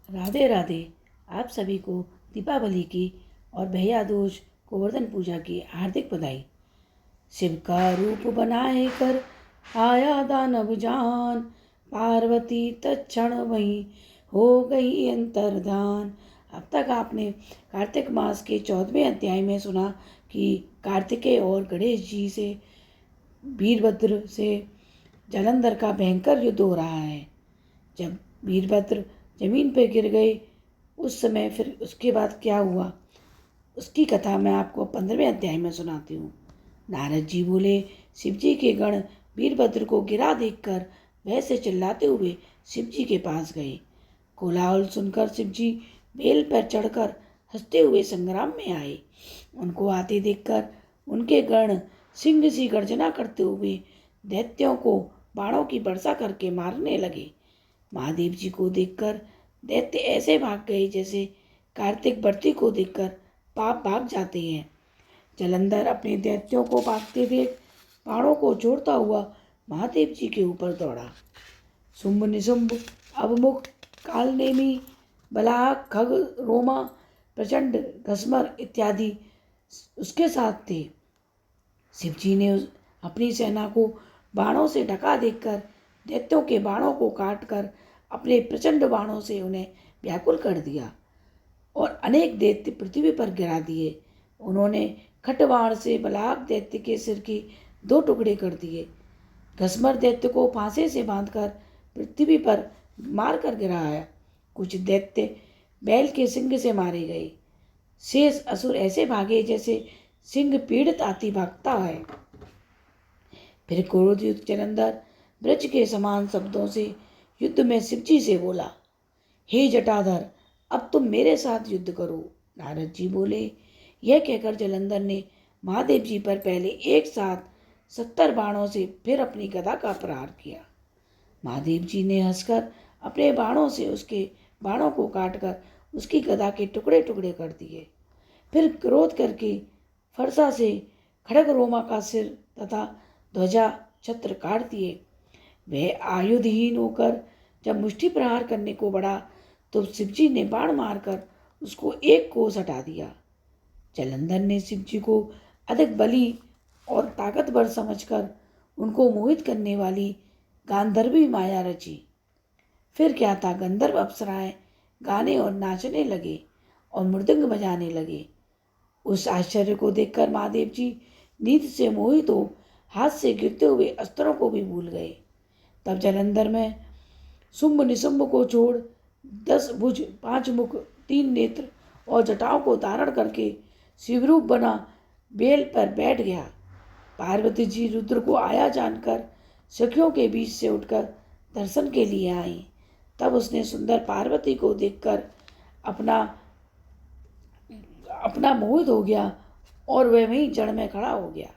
राधे राधे। आप सभी को दीपावली की और भैया दूज गोवर्धन पूजा की हार्दिक बधाई। शिव का रूप बनाए कर आया दानव जान, पार्वती तत्क्षण वहीं हो गई अंतर्धान। अब तक आपने कार्तिक मास के 14वें अध्याय में सुना कि कार्तिकेय और गणेश जी से, वीरभद्र से जालंधर का भयंकर युद्ध हो रहा है। जब वीरभद्र जमीन पर गिर गए उस समय फिर उसके बाद क्या हुआ उसकी कथा मैं आपको 15वें अध्याय में सुनाती हूँ। नारद जी बोले, शिव जी के गण वीरभद्र को गिरा देखकर भय से चिल्लाते हुए शिव जी के पास गए। कोलाहल सुनकर शिव जी बेल पर चढ़कर हंसते हुए संग्राम में आए। उनको आते देखकर उनके गण सिंह सी गर्जना करते हुए दैत्यों को बाणों की वर्षा करके मारने लगे। महादेव जी को देखकर दैत्य ऐसे भाग गए जैसे कार्तिक बर्ती को देखकर पाप भाग जाते हैं। जालंधर अपने दैत्यों को भागते देख बाणों को छोड़ता हुआ महादेव जी के ऊपर दौड़ा। शुंभ निशुंभ अवमुख कालनेमी बलाह खग रोमा प्रचंड घसमर इत्यादि उसके साथ थे। शिव जी ने अपनी सेना को बाणों से ढका देखकर दैत्यों के बाणों को काटकर अपने प्रचंड बाणों से उन्हें व्याकुल कर दिया और अनेक दैत्य पृथ्वी पर गिरा दिए। उन्होंने खटवाण से बलाक दैत्य के सिर के 2 टुकड़े कर दिए। घसमर दैत्य को फांसे से बांधकर पृथ्वी पर मार कर गिराया। कुछ दैत्य बैल के सिंग से मारे गए। शेष असुर ऐसे भागे जैसे सिंह पीड़ित हाथी भागता है। फिर क्रोधयुक्त जालंधर ब्रज के समान शब्दों से युद्ध में शिवजी से बोला, हे जटाधर, अब तुम मेरे साथ युद्ध करो। नारद जी बोले। यह कहकर जालंधर ने महादेव जी पर पहले एक साथ 70 बाणों से फिर अपनी गदा का प्रहार किया। महादेव जी ने हंसकर अपने बाणों से उसके बाणों को काटकर उसकी गदा के टुकड़े टुकड़े कर दिए। फिर क्रोध करके फरसा से खड़ग रोमा का सिर तथा ध्वजा छत्र काट दिए। वह आयुधहीन होकर जब मुष्टि प्रहार करने को बढ़ा तो शिवजी ने बाण मारकर उसको एक कोस हटा दिया। जालंधर ने शिवजी को अधिक बली और ताकतवर समझकर उनको मोहित करने वाली गांधर्वी माया रची। फिर क्या था, गंधर्व अप्सराएं गाने और नाचने लगे और मृदंग बजाने लगे। उस आश्चर्य को देखकर महादेव जी नींद से मोहित हो हाथ से गिरते हुए अस्त्रों को भी भूल गए। तब जालंधर में शुंभ निशुंभ को छोड़ 10 भुज 5 मुख 3 नेत्र और जटाओं को धारण करके शिवरूप बना बेल पर बैठ गया। पार्वती जी रुद्र को आया जानकर सखियों के बीच से उठकर दर्शन के लिए आई। तब उसने सुंदर पार्वती को देखकर अपना मोहित हो गया और वह वहीं जड़ में खड़ा हो गया।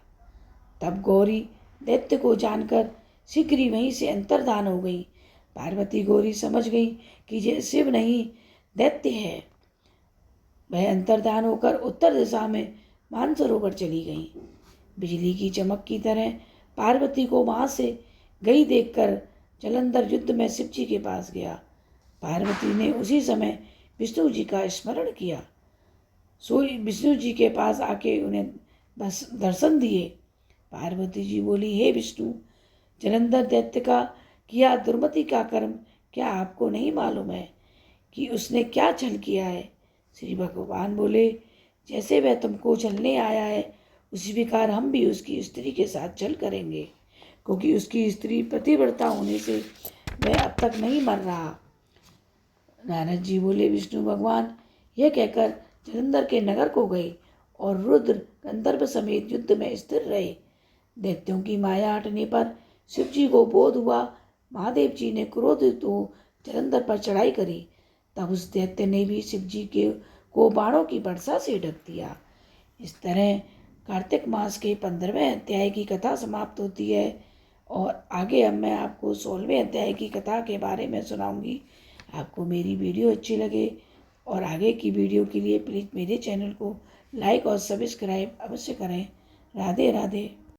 तब गौरी दैत्य को जानकर शीघ्र ही वहीं से अंतर्धान हो गई। पार्वती गौरी समझ गई कि ये शिव नहीं दैत्य है। वह अंतर्धान होकर उत्तर दिशा में मानसरोवर चली गई। बिजली की चमक की तरह पार्वती को वहां से गई देखकर जालंधर युद्ध में शिव जी के पास गया। पार्वती ने उसी समय विष्णु जी का स्मरण किया। सोई विष्णु जी के पास आके उन्हें बस दर्शन दिए। पार्वती जी बोली, हे विष्णु, जालंधर दैत्य का किया दुर्मति का कर्म क्या आपको नहीं मालूम है कि उसने क्या छल किया है? श्री भगवान बोले, जैसे वह तुमको छलने आया है उसी प्रकार हम भी उसकी स्त्री के साथ छल करेंगे, क्योंकि उसकी स्त्री पतिव्रता होने से वह अब तक नहीं मर रहा। नारद जी बोले, विष्णु भगवान यह कहकर जालंधर के नगर को गए और रुद्र गंधर्व समेत युद्ध में स्थिर रहे। दैत्यों की माया हटने पर शिव जी को बोध हुआ। महादेव जी ने क्रोधित हो जालंधर पर चढ़ाई करी। तब उस दैत्य ने भी शिव जी को बाणों की वर्षा से ढक दिया। इस तरह कार्तिक मास के 15वें अध्याय की कथा समाप्त होती है और आगे अब मैं आपको 16वें अध्याय की कथा के बारे में सुनाऊंगी। आपको मेरी वीडियो अच्छी लगे और आगे की वीडियो के लिए प्लीज़ मेरे चैनल को लाइक और सब्सक्राइब अवश्य करें। राधे राधे।